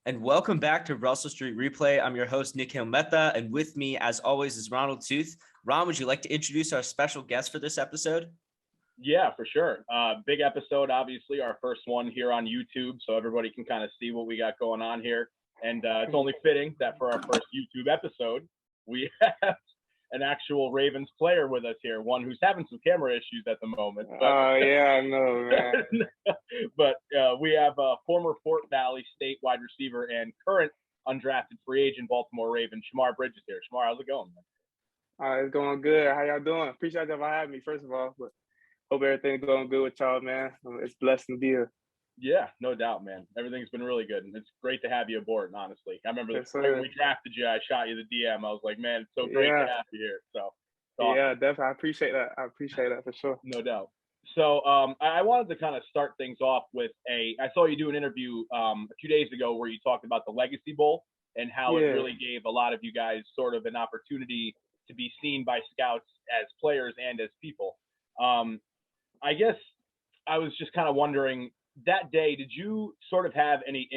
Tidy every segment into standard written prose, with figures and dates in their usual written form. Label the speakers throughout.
Speaker 1: And welcome back to Russell Street Replay. I'm your host, Nikhil Mehta, and with me, as always, is Ronald Tooth. Ron, would you like to introduce our special guest for this episode?
Speaker 2: Yeah, for sure. Big episode, obviously, our first one here on YouTube, so everybody can kind of see what we got going on here. And it's only fitting that for our first YouTube episode, we have an actual Ravens player with us here, one who's having some camera issues at the moment.
Speaker 3: Yeah, I know, man.
Speaker 2: But we have a former Fort Valley State wide receiver and current undrafted free agent Baltimore Ravens, Shemar Bridges here. Shemar, how's it going, man?
Speaker 3: It's going good. How y'all doing? Appreciate y'all for having me, first of all. But hope everything's going good with y'all, man. It's blessed to be here.
Speaker 2: Yeah, no doubt, man. Everything's been really good, and it's great to have you aboard, honestly. I remember when we drafted you, I shot you the DM. I was like, man, it's so great to have you here. So,
Speaker 3: awesome. Yeah, definitely. I appreciate that for sure.
Speaker 2: No doubt. So I wanted to kind of start things off with I saw you do an interview a few days ago where you talked about the Legacy Bowl and how it really gave a lot of you guys sort of an opportunity to be seen by scouts as players and as people. I guess I was just kind of wondering, that day, did you sort of have any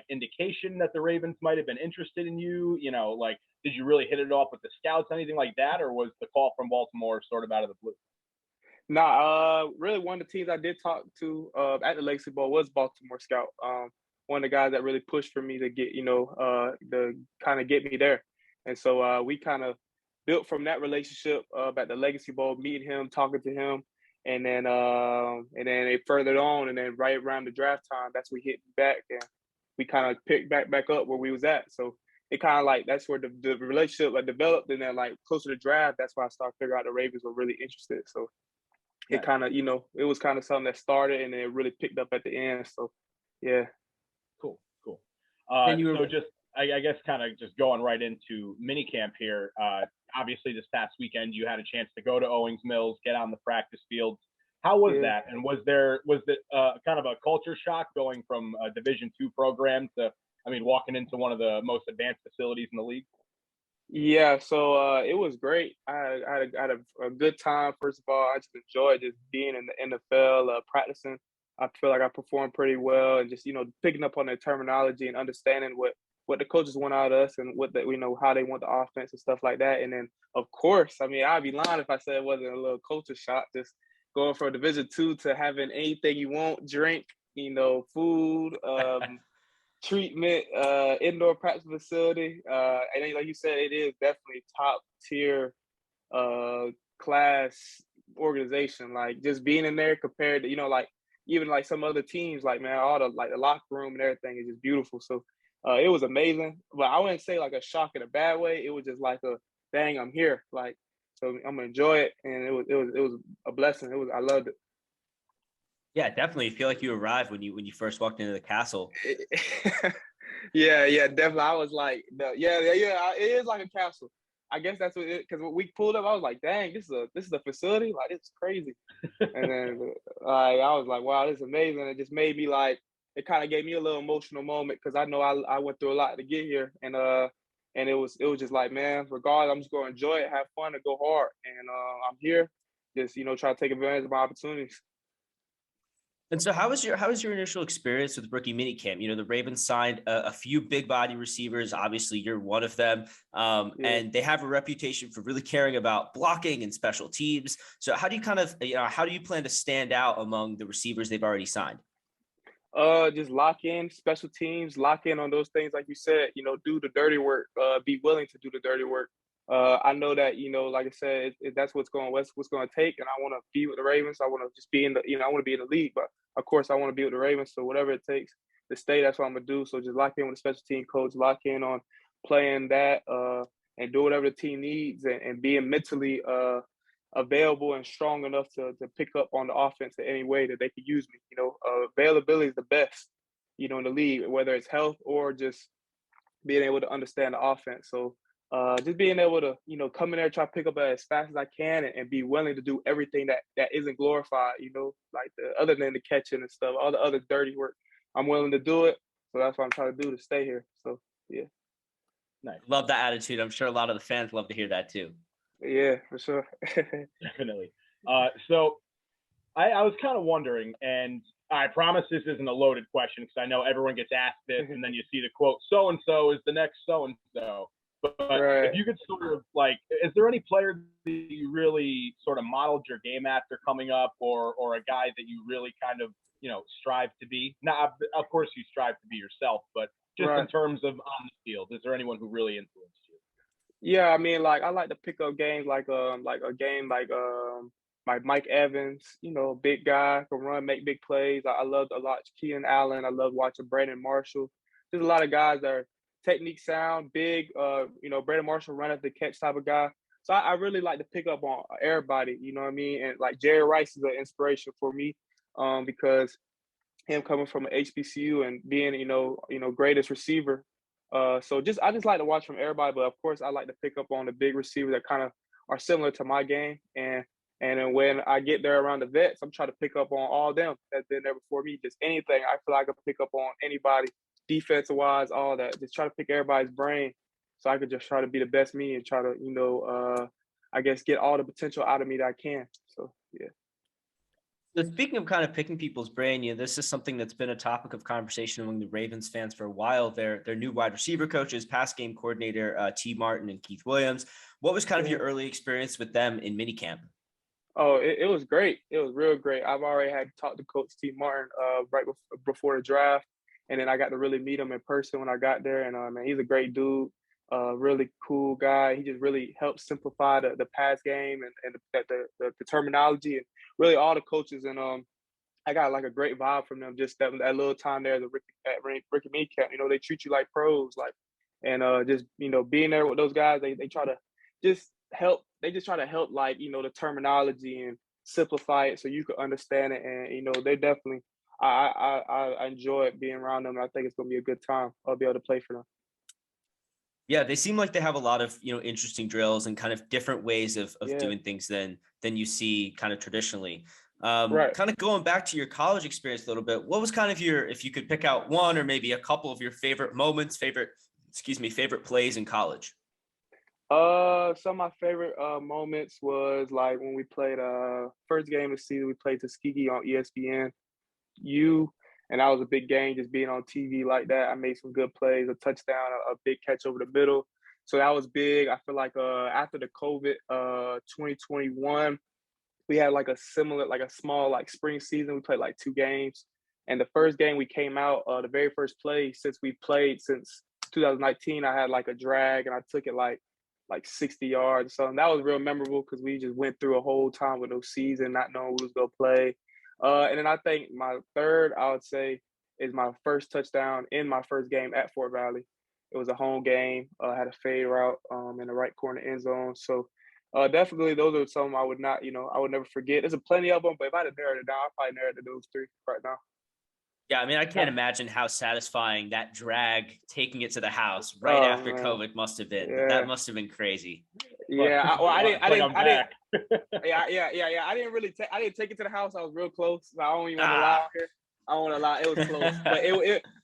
Speaker 2: indication that the Ravens might have been interested in you? You know, like, did you really hit it off with the scouts, anything like that, or was the call from Baltimore sort of out of the blue?
Speaker 3: Nah, really one of the teams I did talk to at the Legacy Bowl was Baltimore Scout. One of the guys that really pushed for me to get, to kind of get me there. And so we kind of built from that relationship at the Legacy Bowl, meeting him, talking to him. And then it furthered on, and then right around the draft time, that's when we hit back, and we kind of picked back up where we was at. So it kind of like that's where the relationship developed, and then like closer to draft, that's why I started figuring out the Ravens were really interested. So it kind of it was kind of something that started, and then it really picked up at the end. So yeah,
Speaker 2: cool. So just I guess kind of just going right into minicamp here. Obviously, this past weekend, you had a chance to go to Owings Mills, get on the practice fields. How was that? And was it kind of a culture shock going from a Division II program to, walking into one of the most advanced facilities in the league?
Speaker 3: Yeah, so it was great. I had a good time. First of all, I just enjoyed just being in the NFL, practicing. I feel like I performed pretty well, and just picking up on the terminology and understanding what the coaches want out of us and how they want the offense and stuff like that. And then, of course, I'd be lying if I said it wasn't a little culture shock, just going from Division II to having anything you want, drink, food, treatment, indoor practice facility. And then, like you said, it is definitely top tier class organization. Like just being in there compared to, even like some other teams, like, man, all the locker room and everything is just beautiful. So it was amazing, but I wouldn't say like a shock in a bad way. It was just like a dang, I'm here. Like, so I'm gonna enjoy it, and it was a blessing. I loved it.
Speaker 1: Yeah, definitely. I feel like you arrived when you first walked into the castle.
Speaker 3: Yeah, definitely. I was like, it is like a castle. I guess that's what it, because when we pulled up, I was like, dang, this is a facility. Like, it's crazy. And then I was like, wow, this is amazing. It just made me like. It kind of gave me a little emotional moment because I know I went through a lot to get here, and it was just like, man, regardless, I'm just going to enjoy it, have fun, and go hard. And I'm here, just try to take advantage of my opportunities.
Speaker 1: And so, how was your initial experience with rookie minicamp? The Ravens signed a few big body receivers. Obviously, you're one of them, and they have a reputation for really caring about blocking and special teams. So, how do you plan to stand out among the receivers they've already signed?
Speaker 3: Just lock in special teams, lock in on those things, like you said, do the dirty work, be willing to do the dirty work. I know that, like I said, that's what's going to take. And I want to be with the Ravens. I want to just be I want to be in the league, but of course I want to be with the Ravens. So whatever it takes to stay, that's what I'm going to do. So just lock in with the special team coach, lock in on playing that, and do whatever the team needs, and being mentally, available and strong enough to pick up on the offense in any way that they could use me. Availability is the best, in the league, whether it's health or just being able to understand the offense. So just being able to, come in there, try to pick up as fast as I can, and be willing to do everything that isn't glorified, like other than the catching and stuff, all the other dirty work. I'm willing to do it. So that's what I'm trying to do to stay here. So, yeah.
Speaker 1: Nice. Love that attitude. I'm sure a lot of the fans love to hear that too.
Speaker 3: Yeah, for sure.
Speaker 2: Definitely. So I was kind of wondering, and I promise this isn't a loaded question because I know everyone gets asked this, and then you see the quote, so and so is the next so and so. But
Speaker 3: Right.
Speaker 2: if you could sort of like, is there any player that you really sort of modeled your game after coming up, or a guy that you really kind of, you know, strive to be? Now, of course, you strive to be yourself, but just in terms of on the field, is there anyone who really influenced you?
Speaker 3: Yeah, I mean, like I like to pick up games like a game like Mike Evans, you know, big guy, can run, make big plays. I love a lot Keenan Allen. I love watching Brandon Marshall. There's a lot of guys that are technique sound, big. You know, Brandon Marshall run at the catch type of guy. So I really like to pick up on everybody. You know what I mean? And like Jerry Rice is an inspiration for me, because him coming from an HBCU and being, greatest receiver. So I just like to watch from everybody, but of course I like to pick up on the big receivers that kind of are similar to my game. And then when I get there around the vets, I'm trying to pick up on all them that's been there before me. Just anything I feel like I can pick up on anybody, defensive wise, all that. Just try to pick everybody's brain, so I could just try to be the best me and try to, I guess get all the potential out of me that I can. So yeah.
Speaker 1: So speaking of kind of picking people's brain, this is something that's been a topic of conversation among the Ravens fans for a while. Their new wide receiver coaches, pass game coordinator T. Martin and Keith Williams. What was kind of your early experience with them in minicamp?
Speaker 3: Oh, it was great. It was real great. I've already had talked to Coach T. Martin right before the draft, and then I got to really meet him in person when I got there. And man, he's a great dude, really cool guy. He just really helps simplify the pass game and the terminology and really all the coaches. And I got like a great vibe from them. Just that little time there at Ricky Meat Camp. You know, they treat you like pros, and just being there with those guys, they try to just help. They just try to help, like, the terminology and simplify it so you can understand it. And they definitely, I enjoy being around them. And I think it's gonna be a good time. I'll be able to play for them.
Speaker 1: Yeah, they seem like they have a lot of interesting drills and kind of different ways of doing things than you see kind of traditionally.
Speaker 3: Right.
Speaker 1: Kind of going back to your college experience a little bit, what was kind of if you could pick out one or maybe a couple of your favorite moments, favorite plays in college?
Speaker 3: Some of my favorite moments was like when we played first game of the season, we played Tuskegee on ESPN and that was a big game, just being on TV like that. I made some good plays, a touchdown, a big catch over the middle. So that was big. I feel like after the COVID 2021, we had like a small like spring season. We played like 2 games. And the first game we came out, the very first play since we played since 2019, I had like a drag and I took it like 60 yards. So that was real memorable because we just went through a whole time with no season, not knowing who was going to play. And then I think my third, I would say, is my first touchdown in my first game at Fort Valley. It was a home game. I had a fade route in the right corner end zone. So definitely those are some I would never forget. There's plenty of them, but if I had to narrow it down, I'd probably narrow it to those 3 right now.
Speaker 1: Yeah, I mean, I can't imagine how satisfying that drag taking it to the house right after
Speaker 3: Man.
Speaker 1: COVID must have been.
Speaker 3: Yeah.
Speaker 1: That must have been crazy.
Speaker 3: Yeah, I didn't. Yeah. I didn't take it to the house. I was real close. I don't even want to lie here. I don't want to lie. It was close,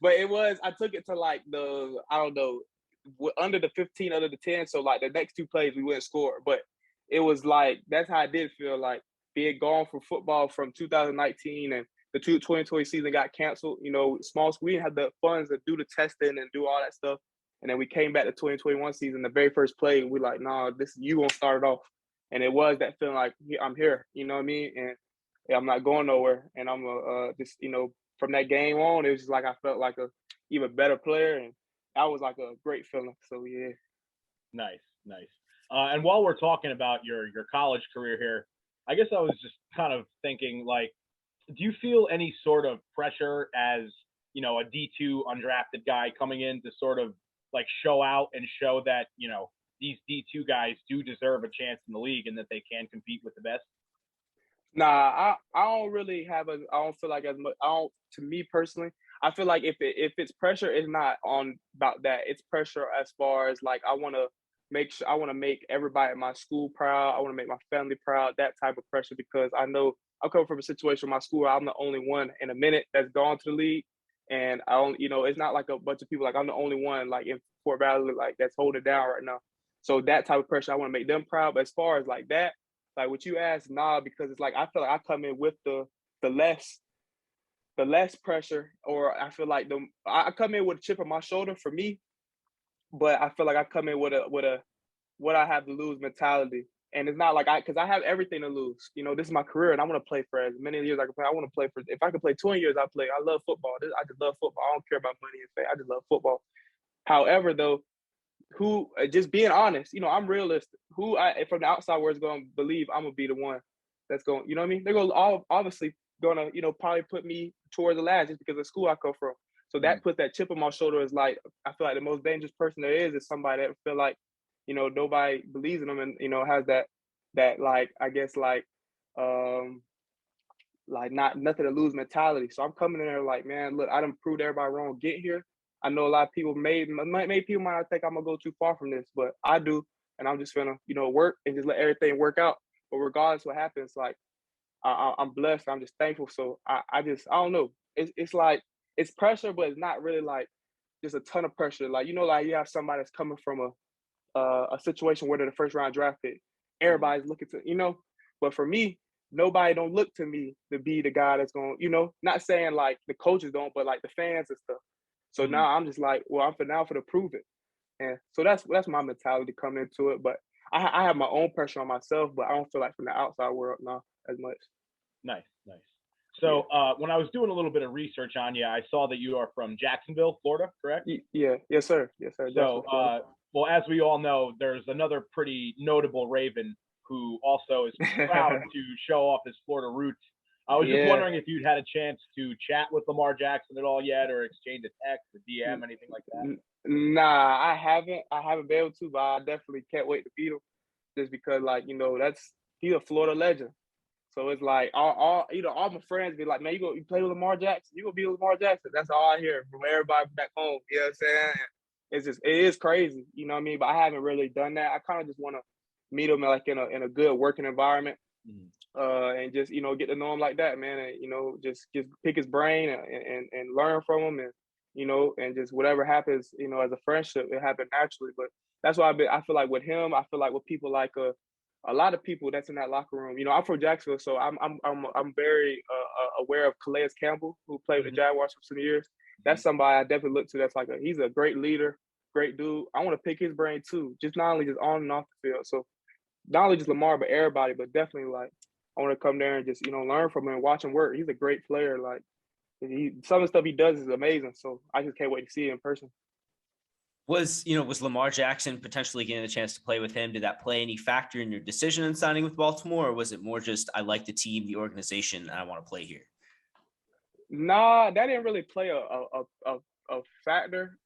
Speaker 3: but it was. I took it to like under the 15, under the 10. So like the next 2 plays we wouldn't score, but it was like that's how I did feel like being gone from football from 2019 and the 2020 season got canceled. Small school, we didn't have the funds to do the testing and do all that stuff. And then we came back to 2021 season, the very first play, we like, nah, you gonna start it off. And it was that feeling like I'm here, you know what I mean? And I'm not going nowhere. And I'm just, from that game on, it was just like I felt like a even better player. And that was like a great feeling. So yeah.
Speaker 2: Nice. And while we're talking about your college career here, I guess I was just kind of thinking, like, do you feel any sort of pressure as, a D2 undrafted guy coming in to sort of like show out and show that, these D2 guys do deserve a chance in the league and that they can compete with the best?
Speaker 3: Nah, I don't really I don't feel like as much. To me personally, I feel like if it's pressure, it's not on about that. It's pressure as far as like I want to make everybody at my school proud. I want to make my family proud. That type of pressure, because I know I come from a situation in my school where I'm the only one in a minute that's gone to the league, and I don't, it's not like a bunch of people. Like I'm the only one like in Fort Valley like that's holding it down right now. So that type of pressure, I want to make them proud. But as far as like that, like what you asked, nah, because it's like I feel like I come in with the less the less pressure, or I feel like I come in with a chip on my shoulder for me, but I feel like I come in with a what I have to lose mentality. And it's not like because I have everything to lose. You know, this is my career, and I want to play for as many years as I can play. I want to play for. If I could play 20 years, I play. I love football. I just love football. I don't care about money and fame. I just love football. However, though, just being honest, you know, I'm realistic. From the outside world is going to believe I'm gonna be the one that's going. You know what I mean? They're going to obviously gonna, you know, probably put me towards the last just because of the school I come from. So that puts that chip on my shoulder. Is like, I feel like the most dangerous person there is somebody that feel like, you know, nobody believes in them, and, you know, has that like, I guess, like not nothing to lose mentality. So I'm coming in there like, man, look, I done proved everybody wrong. Get here. I know a lot of people maybe people might not think I'm gonna go too far from this, but I do, and I'm just gonna, you know, work and just let everything work out. But regardless what happens, like I'm blessed. I'm just thankful. So I don't know. It's like it's pressure, but it's not really like just a ton of pressure. Like, you know, like you have somebody that's coming from a situation where they're the first round draft pick. Everybody's looking to, you know, but for me, nobody don't look to me to be the guy that's going, you know, not saying like the coaches don't, but like the fans and stuff. So now I'm just like, well, I'm for to prove it. And so that's my mentality coming into it. But I have my own pressure on myself, but I don't feel like from the outside world now as much.
Speaker 2: Nice. So when I was doing a little bit of research on you, I saw that you are from Jacksonville, Florida, correct?
Speaker 3: Yeah. Yes, sir.
Speaker 2: So, well, as we all know, there's another pretty notable Raven who also is proud to show off his Florida roots. I was just wondering if you'd had a chance to chat with Lamar Jackson at all yet, or exchange a text, a DM, anything like that.
Speaker 3: Nah, I haven't. I haven't been able to, but I definitely can't wait to beat him. Just because, like, you know, he's a Florida legend. So it's like all my friends be like, man, you play with Lamar Jackson, you gonna be with Lamar Jackson. That's all I hear from everybody back home. You know what I'm saying? It is crazy, you know what I mean? But I haven't really done that. I kind of just want to meet him like in a good working environment, and just, you know, get to know him like that, man. And, you know, just pick his brain and learn from him, and, you know, and just whatever happens, you know, as a friendship, it happened naturally. But that's why I feel like with him, I feel like with people like a lot of people that's in that locker room. You know, I'm from Jacksonville, so I'm very aware of Calais Campbell, who played with the Jaguars for some years. That's somebody I definitely look to. That's like he's a great leader, great dude. I want to pick his brain too, just not only just on and off the field. So not only just Lamar, but everybody, but definitely like I want to come there and just, you know, learn from him and watch him work. He's a great player. Like some of the stuff he does is amazing. So I just can't wait to see it in person.
Speaker 1: Was Lamar Jackson potentially getting a chance to play with him? Did that play any factor in your decision in signing with Baltimore, or was it more just I like the team, the organization, and I want to play here?
Speaker 3: Nah, that didn't really play a factor.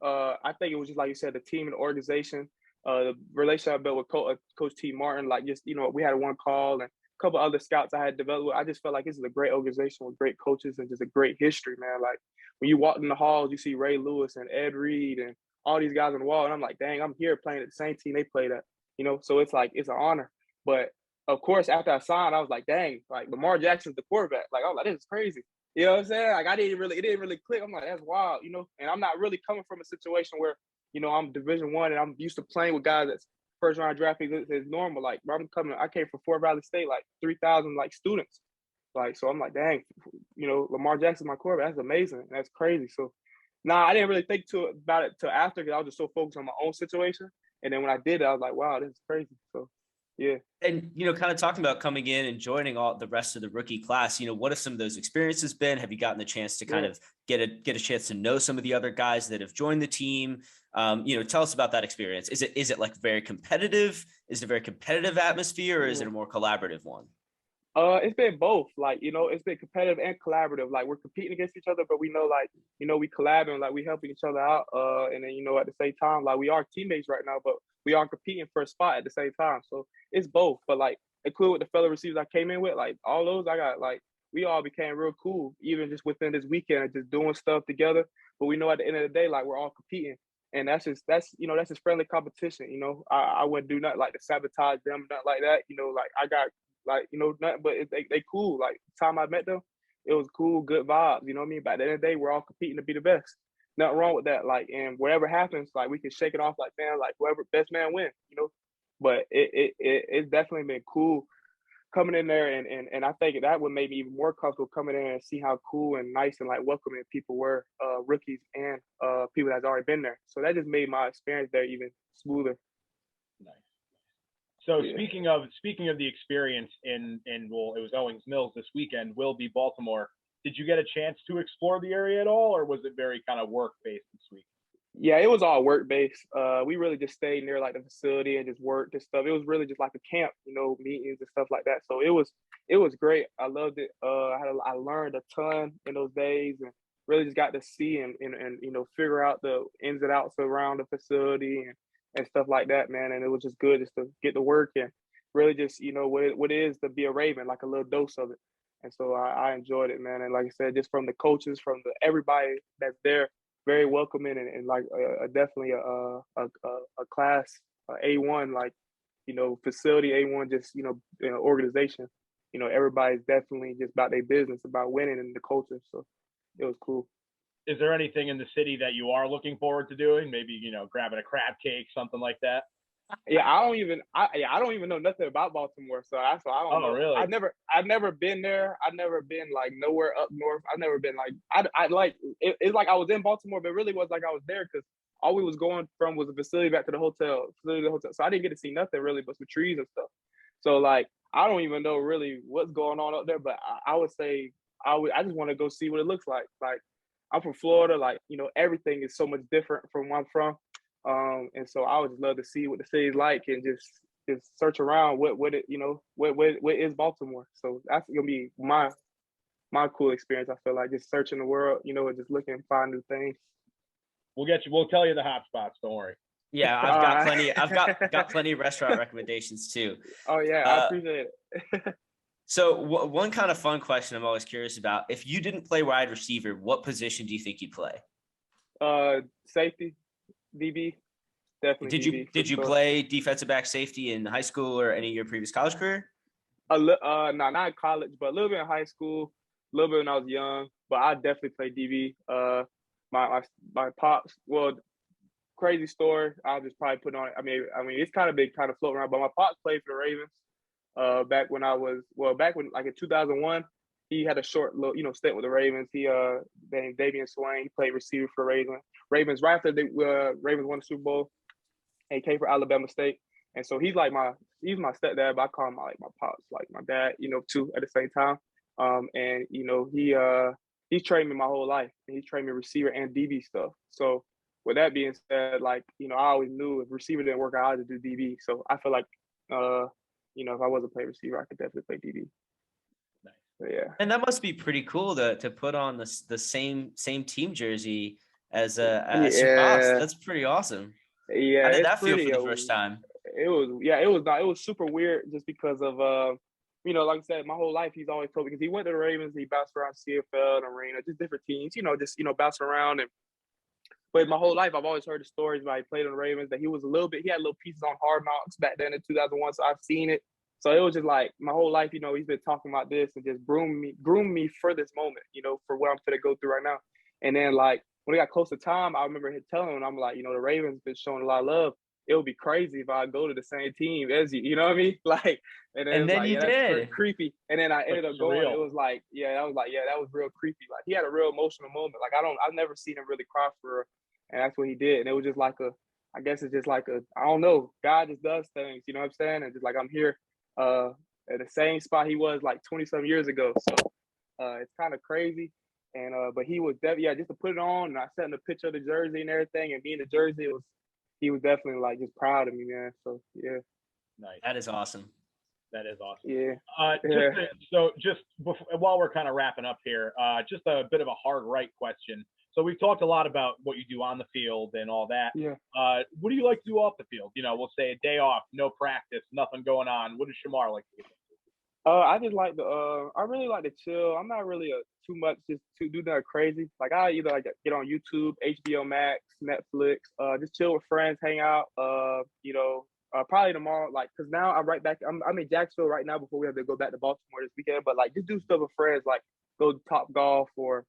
Speaker 3: I think it was just like you said, the team and the organization, the relationship I built with Coach T. Martin. Like, just, you know, we had one call and a couple other scouts I had developed with. I just felt like this is a great organization with great coaches and just a great history, man. Like when you walk in the halls, you see Ray Lewis and Ed Reed and all these guys on the wall, and I'm like, dang, I'm here playing at the same team they played at, you know. So it's like it's an honor. But of course, after I signed, I was like, dang, like Lamar Jackson's the quarterback. Like, I was like, this is crazy. You know what I'm saying? Like it didn't really click. I'm like, that's wild, you know. And I'm not really coming from a situation where, you know, I'm Division I and I'm used to playing with guys that's first round draft picks is normal. Like I came from Fort Valley State, like 3,000 like students. Like, so I'm like, dang, you know, Lamar Jackson, my quarterback, that's amazing. That's crazy. So I didn't really think about it till after, because I was just so focused on my own situation. And then when I did it, I was like, wow, this is crazy. So yeah.
Speaker 1: And, you know, kind of talking about coming in and joining all the rest of the rookie class, you know, what have some of those experiences been? Have you gotten the chance to kind of get a chance to know some of the other guys that have joined the team? You know, tell us about that experience. Is it like very competitive? Is it a very competitive atmosphere, or is it a more collaborative one?
Speaker 3: It's been both. Like, you know, it's been competitive and collaborative. Like, we're competing against each other, but we know, like, you know, we collabing, like we helping each other out. And then, you know, at the same time, like we are teammates right now, but we are competing for a spot at the same time. So it's both. But like, including with the fellow receivers I came in with, like all those I got, like we all became real cool, even just within this weekend and just doing stuff together. But we know at the end of the day, like we're all competing. And that's just friendly competition. You know, I wouldn't do nothing like to sabotage them, nothing like that. You know, like I got like, you know, nothing, but they cool. Like the time I met them, it was cool, good vibes. You know what I mean? But at the end of the day, we're all competing to be the best. Nothing wrong with that. Like, and whatever happens, like we can shake it off. Like, man, like whoever best man win. You know. But it's definitely been cool coming in there and I think that would make me even more comfortable coming in and see how cool and nice and like welcoming people were, rookies and people that's already been there. So that just made my experience there even smoother.
Speaker 2: Nice. So speaking of the experience in well, it was Owings Mills this weekend, will be Baltimore. Did you get a chance to explore the area at all, or was it very kind of work based this week?
Speaker 3: Yeah, it was all work based. We really just stayed near like the facility and just worked and stuff. It was really just like a camp, meetings and stuff like that. So it was great. I loved it. I learned a ton in those days and really just got to see and figure out the ins and outs around the facility and stuff like that, man. And it was just good just to get to work and really just what it is to be a Raven, like a little dose of it. And so I enjoyed it, man. And like I said, just from the coaches, from everybody that's there, very welcoming and like definitely a class A1, like facility A1, just organization. Everybody's definitely just about their business, about winning and the culture. So it was cool.
Speaker 2: Is there anything in the city that you are looking forward to doing? Maybe grabbing a crab cake, something like that.
Speaker 3: Yeah, I don't even know nothing about Baltimore, so that's why I don't know.
Speaker 2: Really?
Speaker 3: I've never been there. I've never been like nowhere up north. I've never been like I like it's like I was in Baltimore, but it really was like I was there because all we was going from was a facility back to the hotel, So I didn't get to see nothing really but some trees and stuff. So like I don't even know really what's going on up there, but I would say I just want to go see what it looks like. Like I'm from Florida, like everything is so much different from where I'm from. And so I would just love to see what the city's like and just search around what is Baltimore. So that's gonna be my cool experience. I feel like just searching the world, and just looking and find new things.
Speaker 2: We'll tell you the hot spots. Don't worry.
Speaker 1: Yeah, I've got plenty. I've got plenty of restaurant recommendations too.
Speaker 3: Oh yeah, I appreciate it.
Speaker 1: So one kind of fun question I'm always curious about: if you didn't play wide receiver, what position do you think you'd play?
Speaker 3: Safety. DB, definitely.
Speaker 1: Did you play defensive back, safety in high school or any of your previous college career?
Speaker 3: No, not in college, but a little bit in high school, a little bit when I was young. But I definitely played DB. My pops. Well, crazy story. I'll just probably put on. I mean, it's kind of been kind of floating around. But my pops played for the Ravens. Back when like in 2001, he had a short little stint with the Ravens. He named Davian Swain. He played receiver for Ravens right after the Ravens won the Super Bowl, and he came from Alabama State. And so he's my stepdad, but I call him like my pops, like my dad, too at the same time. And he's trained me my whole life, and he trained me receiver and DB stuff. So with that being said, like I always knew if receiver didn't work out, I had to do DB. So I feel like if I wasn't playing receiver, I could definitely play DB.
Speaker 2: Nice.
Speaker 3: So, yeah.
Speaker 1: And that must be pretty cool to put on the same team jersey as your pops. That's pretty awesome.
Speaker 3: Yeah.
Speaker 1: How did that feel for the first time?
Speaker 3: It was super weird just because of like I said, my whole life he's always told me because he went to the Ravens, he bounced around CFL and Arena, just different teams, bouncing around but my whole life I've always heard the stories about he played on the Ravens, that he had little pieces on Hard Knocks back then in 2001, so I've seen it. So it was just like my whole life, he's been talking about this and just groomed me for this moment, for what I'm gonna go through right now. And then like when it got close to time, I remember him telling him, I'm like, the Ravens been showing a lot of love. It would be crazy if I go to the same team as you. You know what I mean? Like, and then you did. That's creepy. And then I ended up going. It was like, that was real creepy. Like he had a real emotional moment. Like I've never seen him really cry for her, and that's what he did. And it was just like I guess it's just like I don't know. God just does things. You know what I'm saying? And just like I'm here, at the same spot he was like 20-some years ago. So it's kind of crazy. And but he was definitely just to put it on, and I sent him a picture of the jersey and everything, and being the jersey, he was definitely like just proud of me, man. So yeah,
Speaker 2: nice.
Speaker 1: That is awesome.
Speaker 3: Yeah.
Speaker 2: Just while we're kind of wrapping up here, just a bit of a hard right question. So we've talked a lot about what you do on the field and all that.
Speaker 3: Yeah.
Speaker 2: What do you like to do off the field? We'll say a day off, no practice, nothing going on. What does Shemar like to do?
Speaker 3: I just like I really like to chill. I'm not really too much just to do that crazy. Like I either like get on YouTube, HBO Max, Netflix, just chill with friends, hang out. Probably tomorrow, like, cause now I'm right back. I'm in Jacksonville right now before we have to go back to Baltimore this weekend. But like, just do stuff with friends, like go to Top Golf or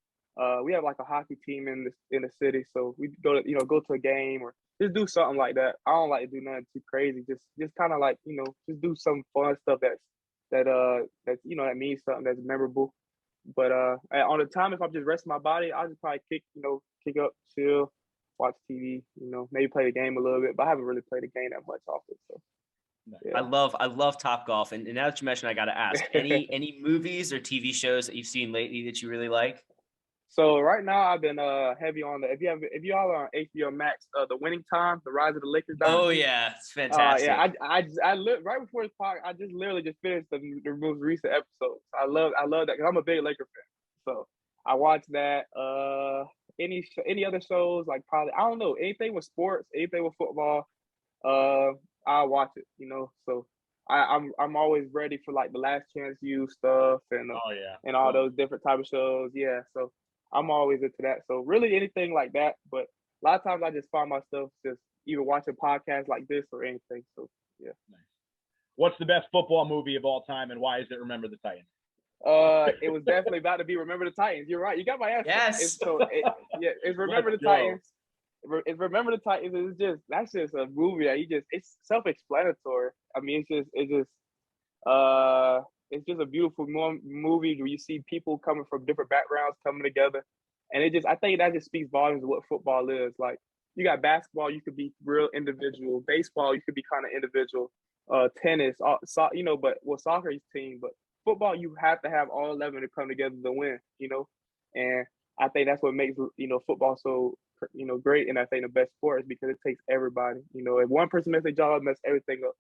Speaker 3: we have like a hockey team in the city, so we go to a game or just do something like that. I don't like to do nothing too crazy. Just kind of like just do some fun stuff that's that that means something, that's memorable. But on the time, if I'm just resting my body, I'll just probably kick up, chill, watch TV, maybe play the game a little bit. But I haven't really played the game that much often. So
Speaker 1: I
Speaker 3: yeah.
Speaker 1: love Topgolf, and now that you mentioned, I got to ask, any movies or TV shows that you've seen lately that you really like?
Speaker 3: So right now I've been heavy on the if y'all are on HBO Max, The Winning Time, The Rise of the Lakers
Speaker 1: Oh
Speaker 3: dynasty.
Speaker 1: yeah, it's fantastic.
Speaker 3: Yeah, I right before this podcast, I just literally just finished the most recent episode. I love that because I'm a big Laker fan. So I watched that. Any other shows, like probably, I don't know, anything with sports, anything with football, I'll watch it. So I'm always ready for like the Last Chance U stuff and all those different type of shows. Yeah, so I'm always into that. So really anything like that, but a lot of times I just find myself just either watching podcasts like this or anything. So yeah.
Speaker 2: Nice. What's the best football movie of all time, and why is it Remember the Titans?
Speaker 3: It was definitely about to be Remember the Titans. You're right. You got my answer.
Speaker 1: Yes.
Speaker 3: It's Remember the Titans. It's Remember the Titans. That's just a movie that it's self-explanatory. I mean, it's just a beautiful movie where you see people coming from different backgrounds coming together, and I think that just speaks volumes of what football is. Like, you got basketball, you could be real individual. Baseball, you could be kind of individual. Tennis, but soccer is team. But football, you have to have all 11 to come together to win. And I think that's what makes football so great, and I think the best sport is because it takes everybody. If one person messes their job, mess everything up.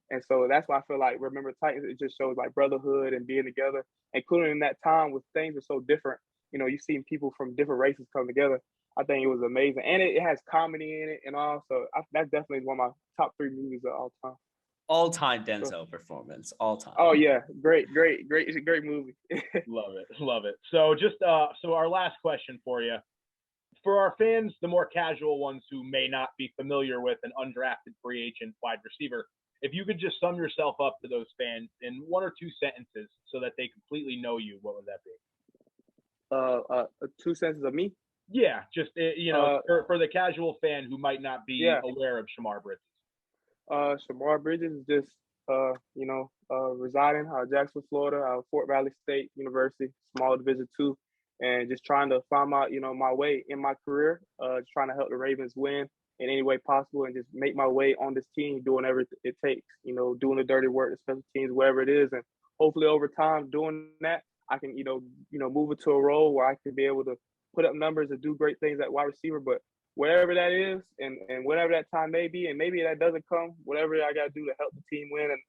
Speaker 3: And so that's why I feel like Remember Titans, it just shows like brotherhood and being together, including in that time when things are so different. You've seen people from different races come together. I think it was amazing. And it has comedy in it and all. So that's definitely one of my top 3 movies of all time.
Speaker 1: All-time Denzel performance, all time.
Speaker 3: Oh yeah, great. It's a great movie.
Speaker 2: Love it. So so our last question for you. For our fans, the more casual ones who may not be familiar with an undrafted free agent wide receiver, if you could just sum yourself up to those fans in 1 or 2 sentences so that they completely know you, what would that
Speaker 3: be? 2 sentences of me?
Speaker 2: Yeah, just for the casual fan who might not be aware of Shemar Bridges.
Speaker 3: Shemar Bridges is just residing out of Jacksonville, Florida, out of Fort Valley State University, small Division II, and just trying to find my way in my career, just trying to help the Ravens win in any way possible and just make my way on this team, doing everything it takes, doing the dirty work, the special teams, whatever it is. And hopefully over time doing that, I can, move into a role where I can be able to put up numbers and do great things at wide receiver. But whatever that is and whatever that time may be, and maybe that doesn't come, whatever I got to do to help the team win, and,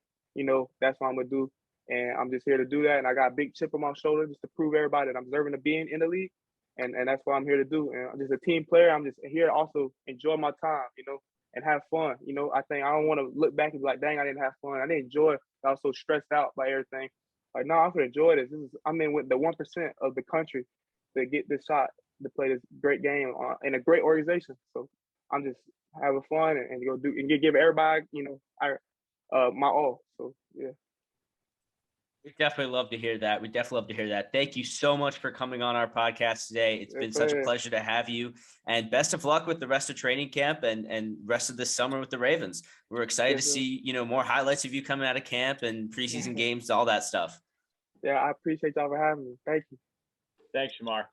Speaker 3: that's what I'm going to do. And I'm just here to do that. And I got a big chip on my shoulder just to prove everybody that I'm deserving of being in the league. And that's what I'm here to do. And I'm just a team player. I'm just here to also enjoy my time, and have fun. I think I don't want to look back and be like, dang, I didn't have fun. I didn't enjoy it. I was so stressed out by everything. Like, no, I'm going to enjoy this. I'm in with the 1% of the country to get this shot to play this great game in a great organization. So I'm just having fun and go do and give everybody, my all. So yeah.
Speaker 1: We definitely love to hear that. Thank you so much for coming on our podcast today. It's been such a pleasure to have you, and best of luck with the rest of training camp and rest of this summer with the Ravens. We're excited to see, more highlights of you coming out of camp and preseason games, all that stuff.
Speaker 3: Yeah, I appreciate y'all for having me. Thank you.
Speaker 2: Thanks, Shemar.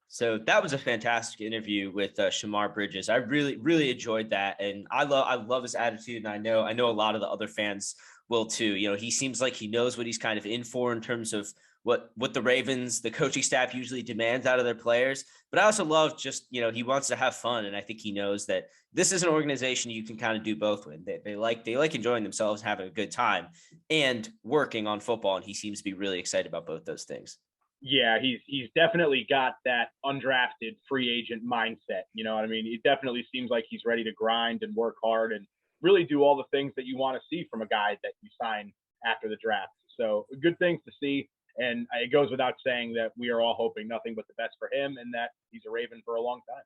Speaker 1: So that was a fantastic interview with Shemar Bridges. I really, really enjoyed that, and I love his attitude, and I know a lot of the other fans will too. He seems like he knows what he's kind of in for in terms of what the Ravens, the coaching staff usually demands out of their players. But I also love just, he wants to have fun, and I think he knows that this is an organization you can kind of do both with. They like enjoying themselves, having a good time, and working on football, and he seems to be really excited about both those things.
Speaker 2: Yeah, he's definitely got that undrafted free agent mindset. You know what I mean? It definitely seems like he's ready to grind and work hard and really do all the things that you want to see from a guy that you sign after the draft. So good things to see. And it goes without saying that we are all hoping nothing but the best for him and that he's a Raven for a long time.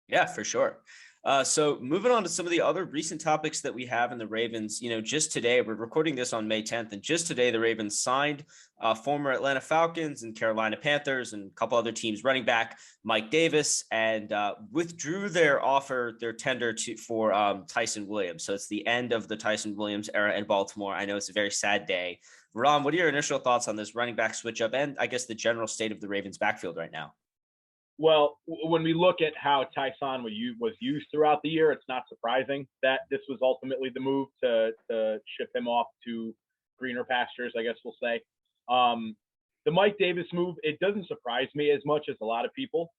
Speaker 1: Yeah, for sure. So moving on to some of the other recent topics that we have in the Ravens, just today, we're recording this on May 10th, and just today the Ravens signed former Atlanta Falcons and Carolina Panthers and a couple other teams running back Mike Davis, and withdrew their offer, their tender for Tyson Williams. So it's the end of the Tyson Williams era in Baltimore. I know it's a very sad day. Ron, what are your initial thoughts on this running back switch up and I guess the general state of the Ravens backfield right now?
Speaker 2: Well, when we look at how Tyson was used throughout the year, it's not surprising that this was ultimately the move to ship him off to greener pastures, I guess we'll say. The Mike Davis move, it doesn't surprise me as much as a lot of people.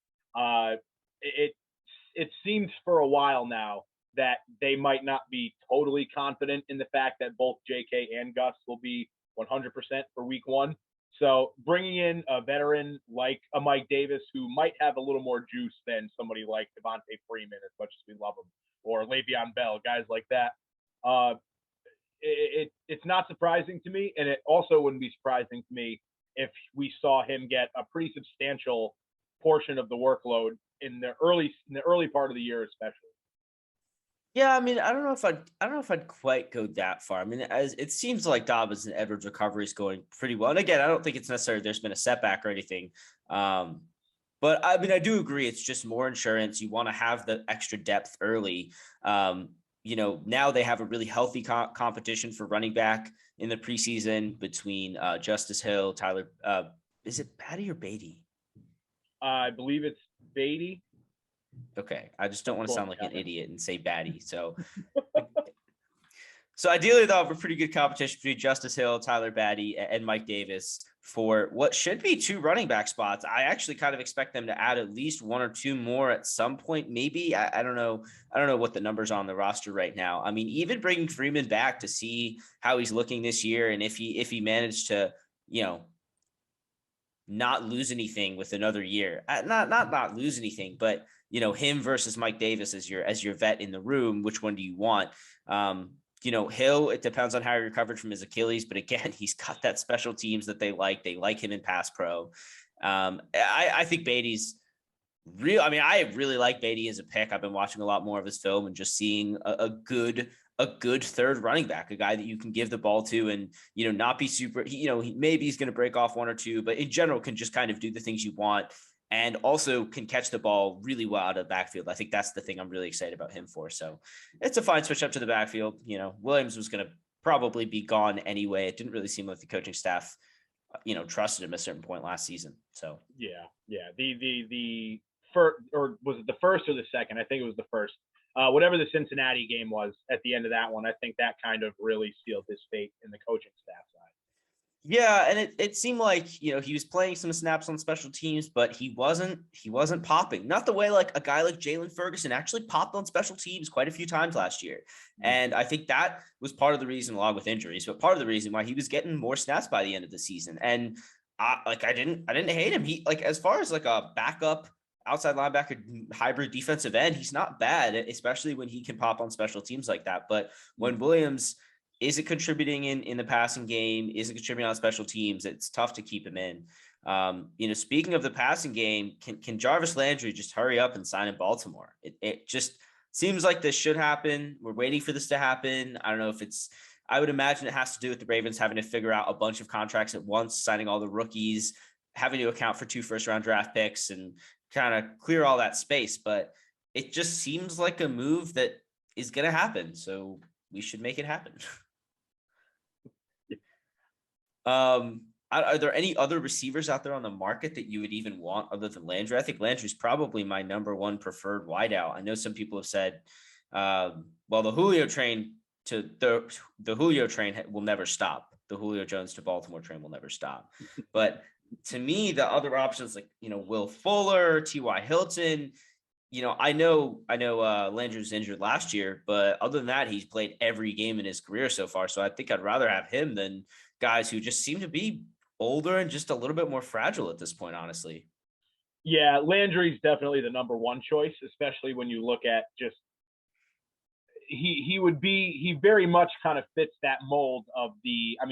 Speaker 2: It seems for a while now that they might not be totally confident in the fact that both J.K. and Gus will be 100% for week one. So bringing in a veteran like a Mike Davis, who might have a little more juice than somebody like Devontae Freeman, as much as we love him, or Le'Veon Bell, guys like that, it's not surprising to me, and it also wouldn't be surprising to me if we saw him get a pretty substantial portion of the workload in the early part of the year, especially.
Speaker 1: Yeah, I mean, I don't know if I'd quite go that far. I mean, as it seems like Dobbins and Edwards' recovery is going pretty well. And again, I don't think it's necessarily there's been a setback or anything. But I mean, I do agree. It's just more insurance. You want to have the extra depth early. Now they have a really healthy competition for running back in the preseason between Justice Hill, Tyler. Is it Batty or Beatty?
Speaker 2: I believe it's Beatty.
Speaker 1: Okay, I just don't want to sound like an idiot and say Batty. So ideally, though, a pretty good competition between Justice Hill, Tyler Batty, and Mike Davis for what should be 2 running back spots. I actually kind of expect them to add at least 1 or 2 more at some point. Maybe I don't know. I don't know what the numbers are on the roster right now. I mean, even bringing Freeman back to see how he's looking this year, and if he managed to, not lose anything with another year, not lose anything, but him versus Mike Davis as your vet in the room. Which one do you want? Hill, it depends on how he recovered from his Achilles, but again, he's got that special teams that they like. They like him in pass pro. I think Beatty's real. I mean, I really like Beatty as a pick. I've been watching a lot more of his film and just seeing a good third running back, a guy that you can give the ball to and, not be super, maybe he's going to break off 1 or 2, but in general can just kind of do the things you want and also can catch the ball really well out of the backfield. I think that's the thing I'm really excited about him for. So it's a fine switch up to the backfield. Williams was going to probably be gone anyway. It didn't really seem like the coaching staff, trusted him at a certain point last season. So
Speaker 2: yeah. The first, or was it the first or the second? I think it was the first. Whatever the Cincinnati game was at the end of that one, I think that kind of really sealed his fate in the coaching staff side.
Speaker 1: Yeah, and it seemed like, he was playing some snaps on special teams, but he wasn't popping. Not the way like a guy like Jalen Ferguson actually popped on special teams quite a few times last year. And I think that was part of the reason, along with injuries, but part of the reason why he was getting more snaps by the end of the season. And I didn't hate him. He, like, as far as like a backup outside linebacker hybrid defensive end, he's not bad, especially when he can pop on special teams like that. But when Williams isn't contributing in the passing game, isn't contributing on special teams, it's tough to keep him in. Speaking of the passing game, can Jarvis Landry just hurry up and sign in Baltimore? It just seems like this should happen. We're waiting for this to happen. I don't know if I would imagine it has to do with the Ravens having to figure out a bunch of contracts at once, signing all the rookies, having to account for 2 first-round draft picks and kind of clear all that space. But it just seems like a move that is going to happen. So we should make it happen. Are there any other receivers out there on the market that you would even want other than Landry? I think Landry's probably my number 1 preferred wideout. I know some people have said, the Julio train the Julio train will never stop. The Julio Jones to Baltimore train will never stop. But to me, the other options like, Will Fuller, T.Y. Hilton, I know Landry was injured last year, but other than that, he's played every game in his career so far. So I think I'd rather have him than guys who just seem to be older and just a little bit more fragile at this point, honestly.
Speaker 2: Yeah, Landry's definitely the number 1 choice, especially when you look at just he very much kind of fits that mold of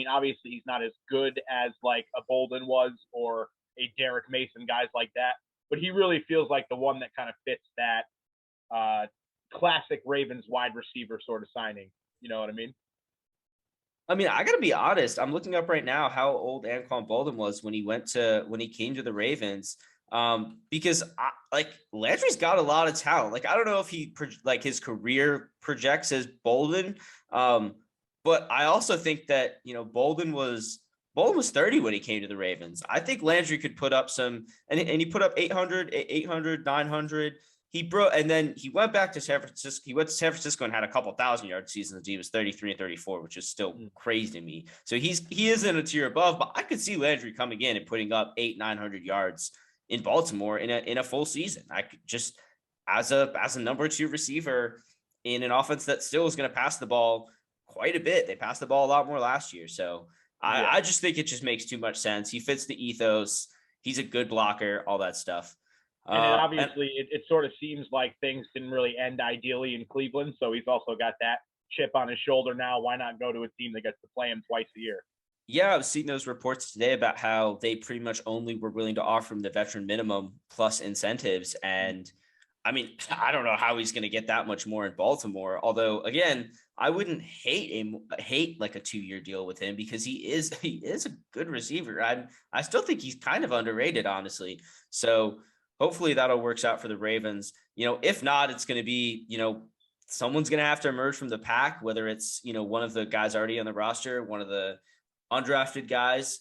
Speaker 2: obviously he's not as good as like a Bolden was or a Derek Mason, guys like that, but he really feels like the one that kind of fits that classic Ravens wide receiver sort of signing. You know what I mean?
Speaker 1: I mean, I gotta be honest. I'm looking up right now how old Anquan Boldin was when he came to the Ravens. Because Landry's got a lot of talent. Like, I don't know if like his career projects as Boldin. But I also think that, Boldin was 30 when he came to the Ravens. I think Landry could put up some, and he put up 800, 900. And then he went back to San Francisco. He went to San Francisco and had a couple 1,000-yard seasons. He was 33 and 34, which is still crazy to me. So he is in a tier above, but I could see Landry coming in and putting up 900 yards in Baltimore in a full season. I could just, as a number 2 receiver in an offense that still is going to pass the ball quite a bit. They passed the ball a lot more last year. So I just think it just makes too much sense. He fits the ethos. He's a good blocker, all that stuff.
Speaker 2: And then obviously it sort of seems like things didn't really end ideally in Cleveland. So he's also got that chip on his shoulder now. Why not go to a team that gets to play him twice a year?
Speaker 1: Yeah, I was seeing those reports today about how they pretty much only were willing to offer him the veteran minimum plus incentives. And I mean, I don't know how he's going to get that much more in Baltimore. Although, again, I wouldn't hate like a 2-year deal with him because he is a good receiver. I still think he's kind of underrated, honestly. So hopefully that'll works out for the Ravens. If not, it's going to be, someone's going to have to emerge from the pack, whether it's, one of the guys already on the roster, one of the undrafted guys.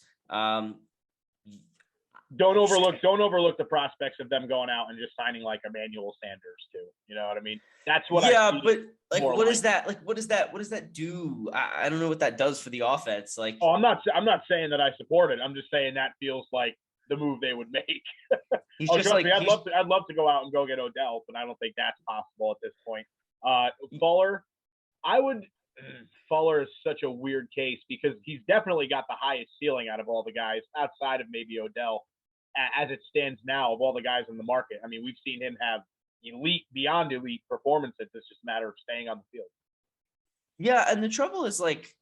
Speaker 2: Don't overlook the prospects of them going out and just signing like Emmanuel Sanders too. You know what I mean? That's what.
Speaker 1: Yeah, but like, what is that? Like, what does that do? I don't know what that does for the offense. Like,
Speaker 2: I'm not saying that I support it. I'm just saying that feels like the move they would make.
Speaker 1: He's just like,
Speaker 2: I'd love to go out and go get Odell, but I don't think that's possible at this point. Fuller, Fuller is such a weird case because he's definitely got the highest ceiling out of all the guys outside of maybe Odell as it stands now of all the guys in the market. I mean, we've seen him have elite, beyond elite performances. It's just a matter of staying on the field.
Speaker 1: Yeah, and the trouble is like,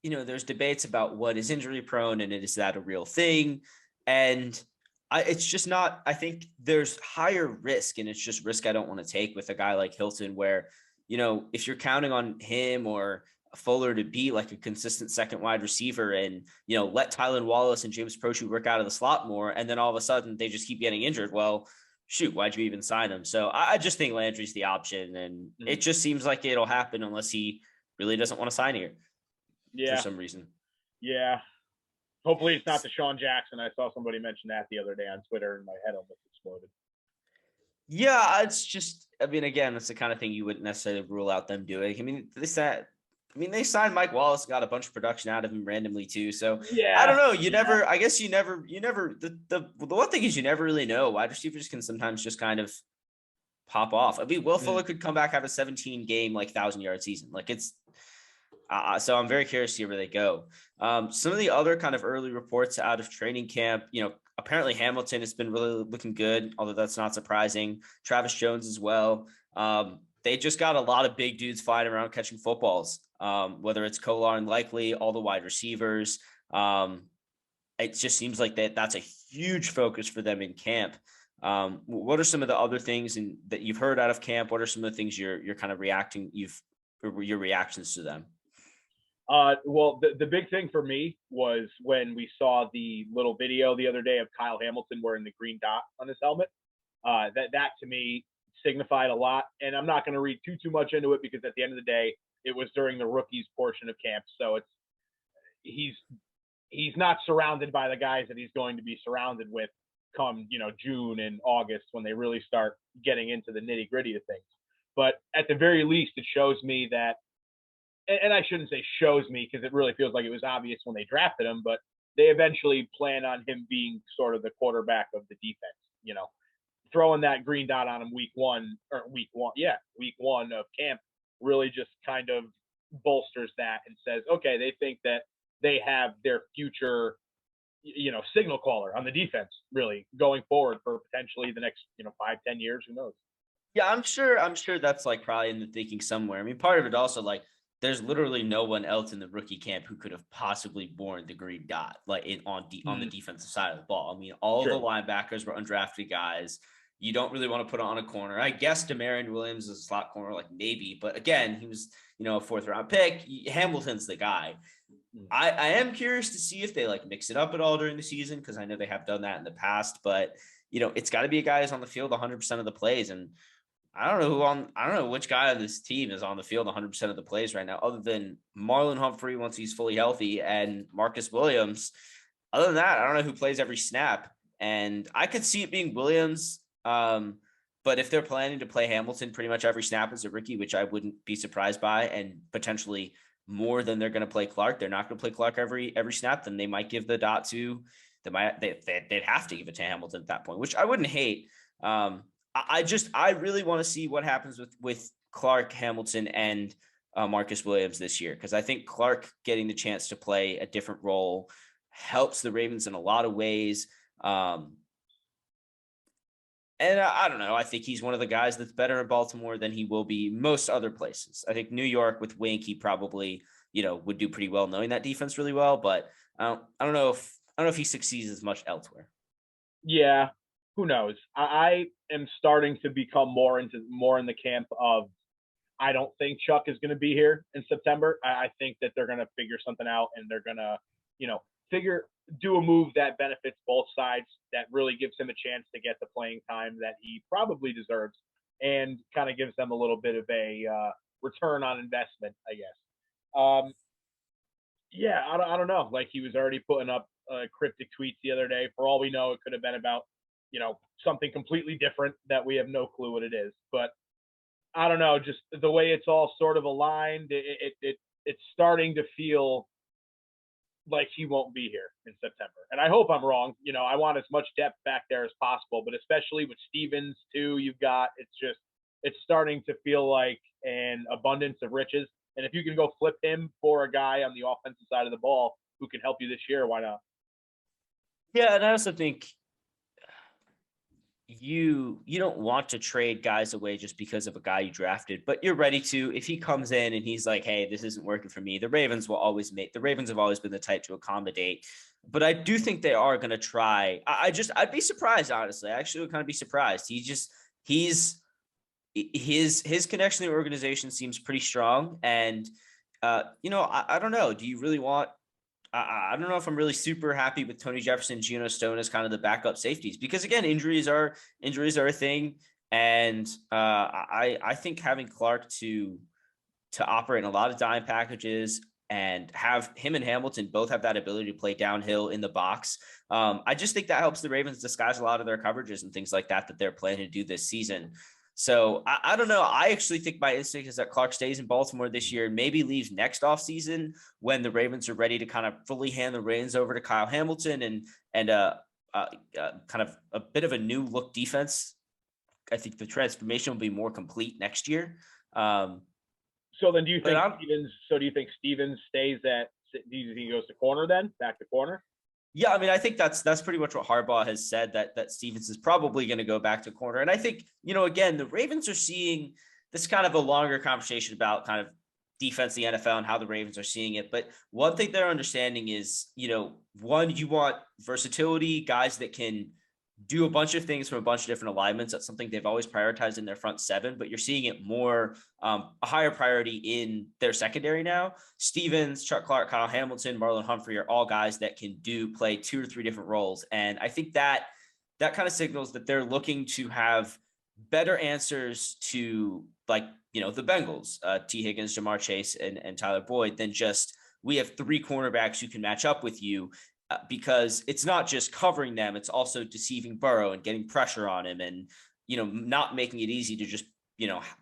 Speaker 1: there's debates about what is injury prone and is that a real thing? And it's just not. I think there's higher risk, and it's just risk I don't want to take with a guy like Hilton where, if you're counting on him or Fuller to be like a consistent second wide receiver and, let Tylan Wallace and James Proche work out of the slot more, and then all of a sudden they just keep getting injured. Well, shoot, why'd you even sign him? So I just think Landry's the option, and it just seems like it'll happen unless he really doesn't want to sign here for some reason.
Speaker 2: Yeah. Hopefully it's not Deshaun Jackson. I saw somebody mention that the other day on Twitter and my head almost exploded.
Speaker 1: Yeah, it's just, I mean, again, it's the kind of thing you wouldn't necessarily rule out them doing. I mean, they signed Mike Wallace, got a bunch of production out of him randomly too. So I don't know. The one thing is you never really know. Wide receivers can sometimes just kind of pop off. I mean, Will Fuller could come back, have a 17-game, 1,000-yard season. Like it's, so I'm very curious to see where they go. Some of the other kind of early reports out of training camp, apparently Hamilton has been really looking good, although that's not surprising. Travis Jones as well. They just got a lot of big dudes flying around catching footballs, whether it's Kolar and Likely, all the wide receivers. It just seems like that's a huge focus for them in camp. What are some of the other things that you've heard out of camp? What are some of the things you're kind of your reactions to them?
Speaker 2: Well, the big thing for me was when we saw the little video the other day of Kyle Hamilton wearing the green dot on his helmet. That to me signified a lot. And I'm not going to read too much into it because at the end of the day, it was during the rookies portion of camp. So he's not surrounded by the guys that he's going to be surrounded with come, June and August when they really start getting into the nitty gritty of things. But at the very least, it shows me that, and I shouldn't say shows me because it really feels like it was obvious when they drafted him, but they eventually plan on him being sort of the quarterback of the defense, throwing that green dot on him week one of camp really just kind of bolsters that and says, okay, they think that they have their future, signal caller on the defense really going forward for potentially the next, 5-10 years, who knows?
Speaker 1: Yeah, I'm sure that's probably in the thinking somewhere. I mean, part of it also there's literally no one else in the rookie camp who could have possibly worn the green dot on the defensive side of the ball. I mean, all the linebackers were undrafted guys. You don't really want to put on a corner. I guess Demarion Williams is a slot corner, like maybe, but again, he was, a 4th-round pick. Hamilton's the guy. I am curious to see if they like mix it up at all during the season, because I know they have done that in the past, but it's got to be a guy who's on the field 100% of the plays. And I don't know which guy on this team is on the field 100% of the plays right now, other than Marlon Humphrey once he's fully healthy and Marcus Williams. Other than that, I don't know who plays every snap. And I could see it being Williams. But if they're planning to play Hamilton pretty much every snap as a rookie, which I wouldn't be surprised by, and potentially more than they're going to play Clark, they're not going to play Clark every snap, then they might give the dot to they'd have to give it to Hamilton at that point, which I wouldn't hate. I really want to see what happens with Clark, Hamilton, and Marcus Williams this year, because I think Clark getting the chance to play a different role helps the Ravens in a lot of ways. And I don't know. I think he's one of the guys that's better in Baltimore than he will be most other places. I think New York with Wink, he probably, would do pretty well knowing that defense really well. But I don't know if he succeeds as much elsewhere.
Speaker 2: Yeah, who knows? I am starting to become more in the camp of I don't think Chuck is going to be here in September. I think that they're going to figure something out, and they're going to, do a move that benefits both sides, that really gives him a chance to get the playing time that he probably deserves, and kind of gives them a little bit of a return on investment, I guess. Yeah, I don't know. Like, he was already putting up cryptic tweets the other day. For all we know, it could have been about, something completely different that we have no clue what it is. But I don't know, just the way it's all sort of aligned, it's starting to feel like he won't be here in September. And I hope I'm wrong. I want as much depth back there as possible, but especially with Stevens too, it's starting to feel like an abundance of riches. And if you can go flip him for a guy on the offensive side of the ball who can help you this year, why not?
Speaker 1: Yeah, and I also think you don't want to trade guys away just because of a guy you drafted, but you're ready to, if he comes in and he's like, hey, this isn't working for me, the Ravens have always been the type to accommodate. But I do think they are going to try. I'd be surprised, honestly. I actually would kind of be surprised. His connection to the organization seems pretty strong. And, I don't know. Do you really want, I don't know if I'm really super happy with Tony Jefferson, Geno Stone as kind of the backup safeties, because again, injuries are a thing. And I think having Clark to operate in a lot of dime packages and have him and Hamilton both have that ability to play downhill in the box. I just think that helps the Ravens disguise a lot of their coverages and things like that they're planning to do this season. So I don't know. I actually think my instinct is that Clark stays in Baltimore this year and maybe leaves next offseason when the Ravens are ready to kind of fully hand the reins over to Kyle Hamilton and kind of a bit of a new look defense. I think the transformation will be more complete next year.
Speaker 2: So then do you think Stevens stays do you think he goes to corner then? Back to corner?
Speaker 1: Yeah, I mean, I think that's pretty much what Harbaugh has said, that Stevens is probably going to go back to corner. And I think, again, the Ravens are seeing this kind of a longer conversation about kind of defense in the NFL and how the Ravens are seeing it. But one thing they're understanding is, one, you want versatility, guys that can do a bunch of things from a bunch of different alignments. That's something they've always prioritized in their front seven, but you're seeing it more, a higher priority in their secondary now. Stevens, Chuck Clark, Kyle Hamilton, Marlon Humphrey are all guys that can play 2 or 3 different roles. And I think that kind of signals that they're looking to have better answers to, like, the Bengals, T. Higgins, Jamar Chase, and Tyler Boyd, than just, we have 3 cornerbacks who can match up with you. Because it's not just covering them, it's also deceiving Burrow and getting pressure on him and, not making it easy to just,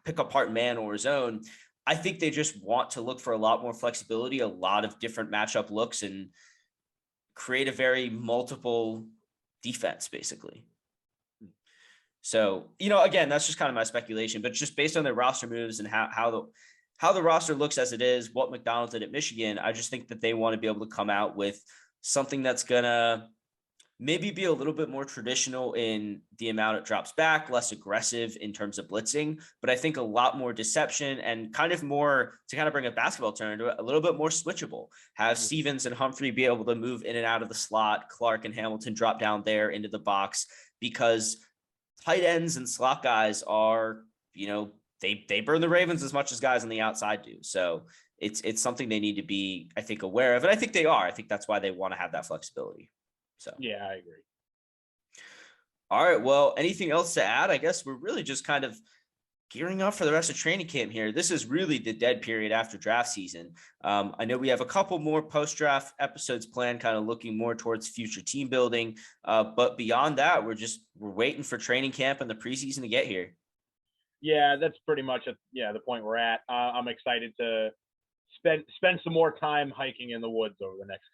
Speaker 1: pick apart man or zone. I think they just want to look for a lot more flexibility, a lot of different matchup looks, and create a very multiple defense, basically. So, again, that's just kind of my speculation, but just based on their roster moves and how the roster looks as it is, what McDonald did at Michigan, I just think that they want to be able to come out with something that's going to maybe be a little bit more traditional in the amount it drops back, less aggressive in terms of blitzing, but I think a lot more deception and kind of more, to kind of bring a basketball term into it, a little bit more switchable. Have Stevens and Humphrey be able to move in and out of the slot, Clark and Hamilton drop down there into the box, because tight ends and slot guys are, they burn the Ravens as much as guys on the outside do. So it's something they need to be, I think, aware of. And I think they are. I think that's why they want to have that flexibility. So,
Speaker 2: yeah, I agree.
Speaker 1: All right. Well, anything else to add? I guess we're really just kind of gearing up for the rest of training camp here. This is really the dead period after draft season. I know we have a couple more post-draft episodes planned, kind of looking more towards future team building. But beyond that, we're waiting for training camp and the preseason to get here.
Speaker 2: Yeah, that's pretty much the point we're at. I'm excited to spend some more time hiking in the woods over the next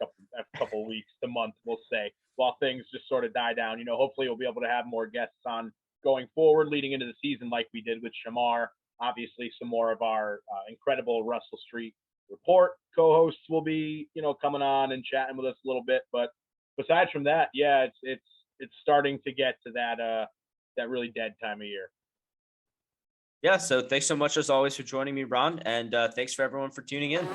Speaker 2: couple weeks to month, we'll say, while things just sort of die down. Hopefully we'll be able to have more guests on going forward leading into the season like we did with Shemar. Obviously, some more of our incredible Russell Street Report co-hosts will be, coming on and chatting with us a little bit. But besides from that, yeah, it's starting to get to that really dead time of year.
Speaker 1: Yeah, so thanks so much as always for joining me, Ron, and thanks for everyone for tuning in.